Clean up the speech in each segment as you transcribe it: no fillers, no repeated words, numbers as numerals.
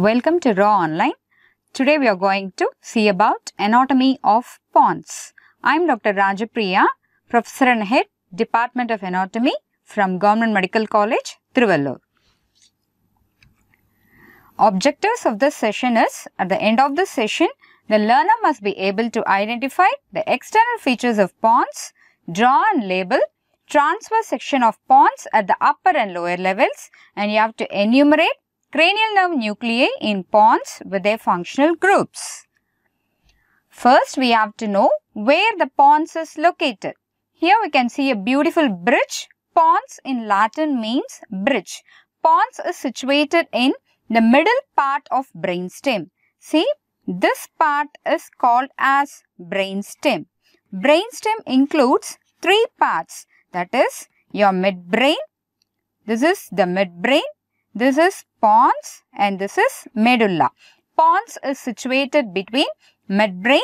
Welcome to Raaonline. Today we are going to see about anatomy of Pons. I am Dr. Rajapriya, Professor and Head, Department of Anatomy from Government Medical College, Trivallur. Objectives of this session is, at the end of this session, the learner must be able to identify the external features of Pons, draw and label transverse section of Pons at the upper and lower levels, and you have to enumerate cranial nerve nuclei in Pons with their functional groups. First, we have to know where the Pons is located. Here we can see a beautiful bridge. Pons in Latin means bridge. Pons is situated in the middle part of brainstem. See, this part is called as brainstem. Brainstem includes three parts, that is your midbrain. This is the midbrain. This is pons and this is medulla. Pons is situated between midbrain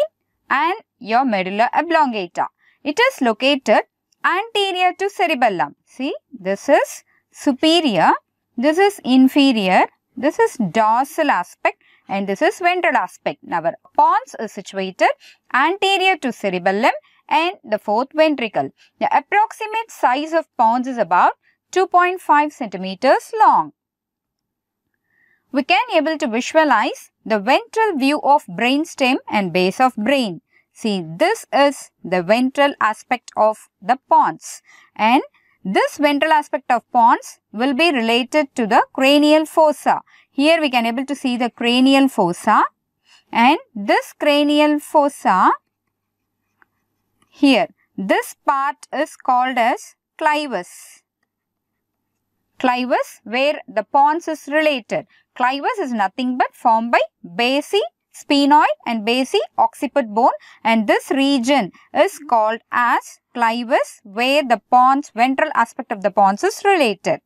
and your medulla oblongata. It is located anterior to cerebellum. See, this is superior, this is inferior, this is dorsal aspect and this is ventral aspect. Now, our pons is situated anterior to cerebellum and the fourth ventricle. The approximate size of pons is about 2.5 centimeters long. We can able to visualize the ventral view of brainstem and base of brain. See, this is the ventral aspect of the pons, and this ventral aspect of pons will be related to the cranial fossa. Here we can able to see the cranial fossa, and this cranial fossa here, this part is called as clivus. Clivus, where the pons is related. Clivus is nothing but formed by basi, sphenoid and basi occiput bone, and this region is called as clivus, where the pons, ventral aspect of the pons is related.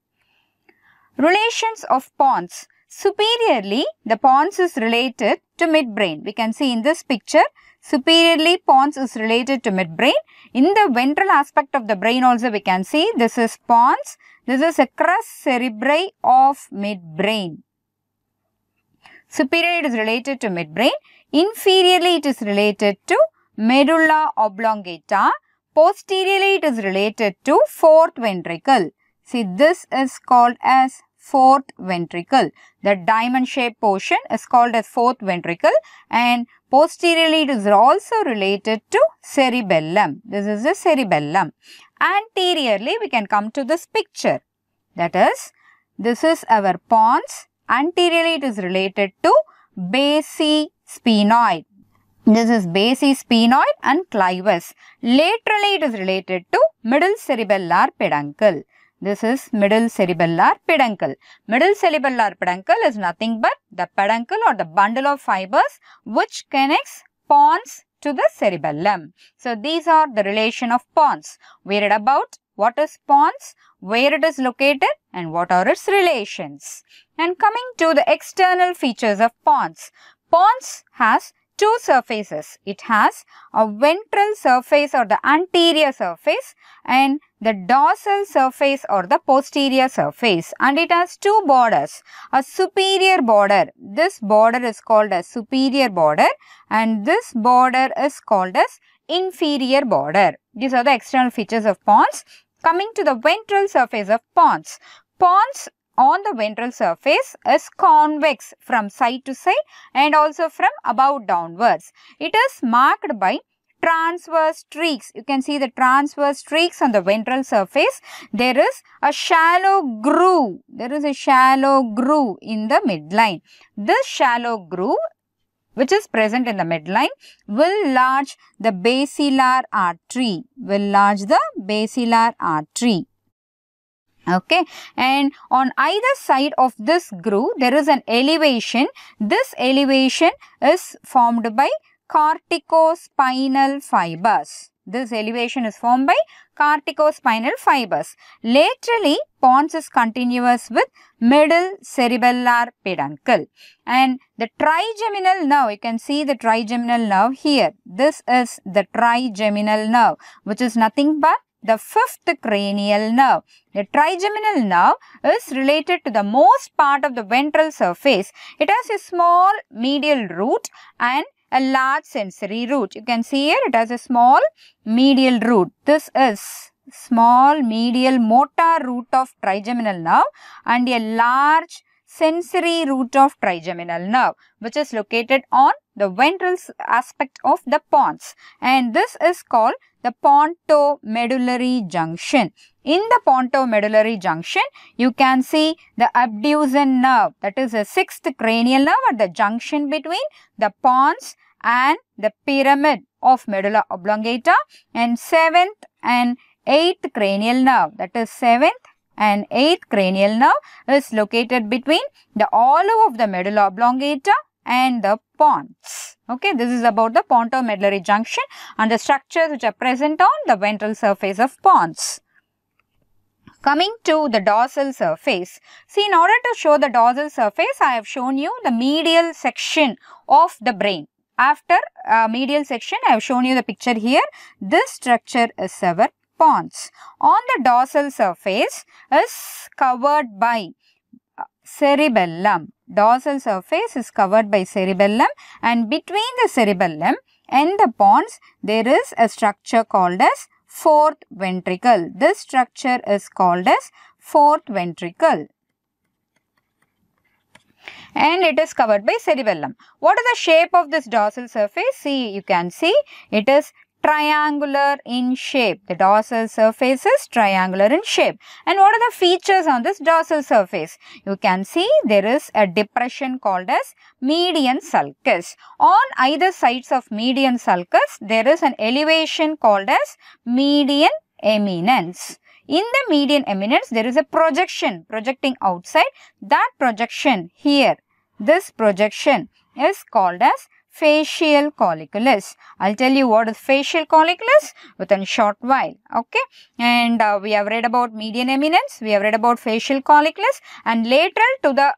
Relations of pons. Superiorly, the pons is related to midbrain. We can see in this picture, superiorly pons is related to midbrain. In the ventral aspect of the brain also we can see this is pons. This is a crus cerebri of midbrain. Superiorly it is related to midbrain. Inferiorly it is related to medulla oblongata. Posteriorly it is related to fourth ventricle. See, this is called as fourth ventricle. The diamond shaped portion is called as fourth ventricle, and posteriorly it is also related to cerebellum. This is the cerebellum. Anteriorly we can come to this picture. That is, this is our pons. Anteriorly it is related to basi sphenoid. This is basi sphenoid and clivus. Laterally it is related to middle cerebellar peduncle. This is middle cerebellar peduncle. Middle cerebellar peduncle is nothing but the peduncle or the bundle of fibers which connects pons to the cerebellum. So, these are the relation of pons. We read about what is pons, where it is located and what are its relations. And coming to the external features of pons. Pons has two surfaces. It has a ventral surface or the anterior surface and the dorsal surface or the posterior surface, and it has two borders. A superior border, this border is called as superior border, and this border is called as inferior border. These are the external features of pons. Coming to the ventral surface of pons. Pons on the ventral surface is convex from side to side and also from above downwards. It is marked by transverse streaks. You can see the transverse streaks on the ventral surface. There is a shallow groove. There is a shallow groove in the midline. This shallow groove, which is present in the midline, will enlarge the basilar artery. Okay, and on either side of this groove, there is an elevation. This elevation is formed by corticospinal fibers. This elevation is formed by corticospinal fibers. Laterally, pons is continuous with middle cerebellar peduncle. And the trigeminal nerve, you can see the trigeminal nerve here. This is the trigeminal nerve, which is nothing but the fifth cranial nerve. The trigeminal nerve is related to the most part of the ventral surface. It has a small medial root and a large sensory root. You can see here it has a small medial root. This is small medial motor root of trigeminal nerve and a large sensory root of trigeminal nerve, which is located on the ventral aspect of the pons, and this is called the pontomedullary junction. In the pontomedullary junction, you can see the abducens nerve, that is the sixth cranial nerve at the junction between the pons and the pyramid of medulla oblongata, and seventh and eighth cranial nerve, that is seventh and eighth cranial nerve is located between the olive of the medulla oblongata and the pons. Okay, this is about the pontomedullary junction and the structures which are present on the ventral surface of pons. Coming to the dorsal surface. See, in order to show the dorsal surface, I have shown you the medial section of the brain. After medial section, I have shown you the picture here. This structure is our pons. On the dorsal surface is covered by cerebellum. Dorsal surface is covered by cerebellum, and between the cerebellum and the pons there is a structure called as fourth ventricle. This structure is called as fourth ventricle, and it is covered by cerebellum. What is the shape of this dorsal surface? See, you can see it is triangular in shape. The dorsal surface is triangular in shape. And what are the features on this dorsal surface? You can see there is a depression called as median sulcus. On either sides of median sulcus, there is an elevation called as median eminence. In the median eminence, there is a projection projecting outside. That projection here, this projection is called as facial colliculus. I'll tell you what is facial colliculus within a short while. Okay, and we have read about median eminence, we have read about facial colliculus, and lateral to the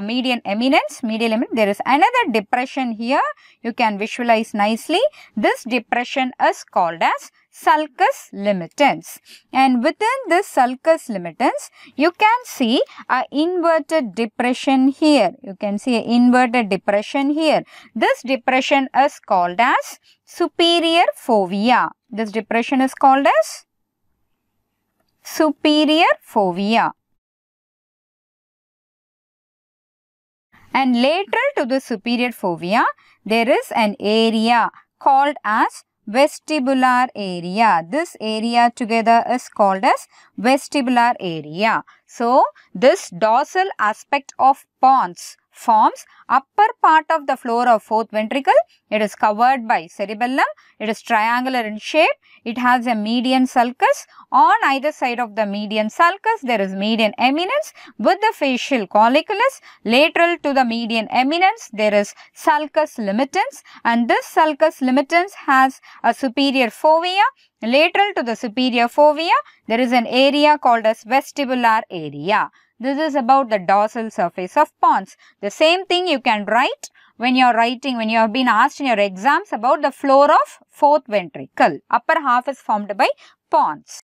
median eminence, there is another depression here. You can visualize nicely. This depression is called as sulcus limitans, and within this sulcus limitans you can see a inverted depression here. You can see an inverted depression here. This depression is called as superior fovea. This depression is called as superior fovea. And lateral to the superior fovea, there is an area called as vestibular area. This area together is called as vestibular area. So, this dorsal aspect of pons forms upper part of the floor of fourth ventricle. It is covered by cerebellum. It is triangular in shape. It has a median sulcus. On either side of the median sulcus, there is median eminence with the facial colliculus. Lateral to the median eminence, there is sulcus limitans, and this sulcus limitans has a superior fovea. Lateral to the superior fovea, there is an area called as vestibular area. This is about the dorsal surface of pons. The same thing you can write when you are writing, when you have been asked in your exams about the floor of fourth ventricle. Upper half is formed by pons.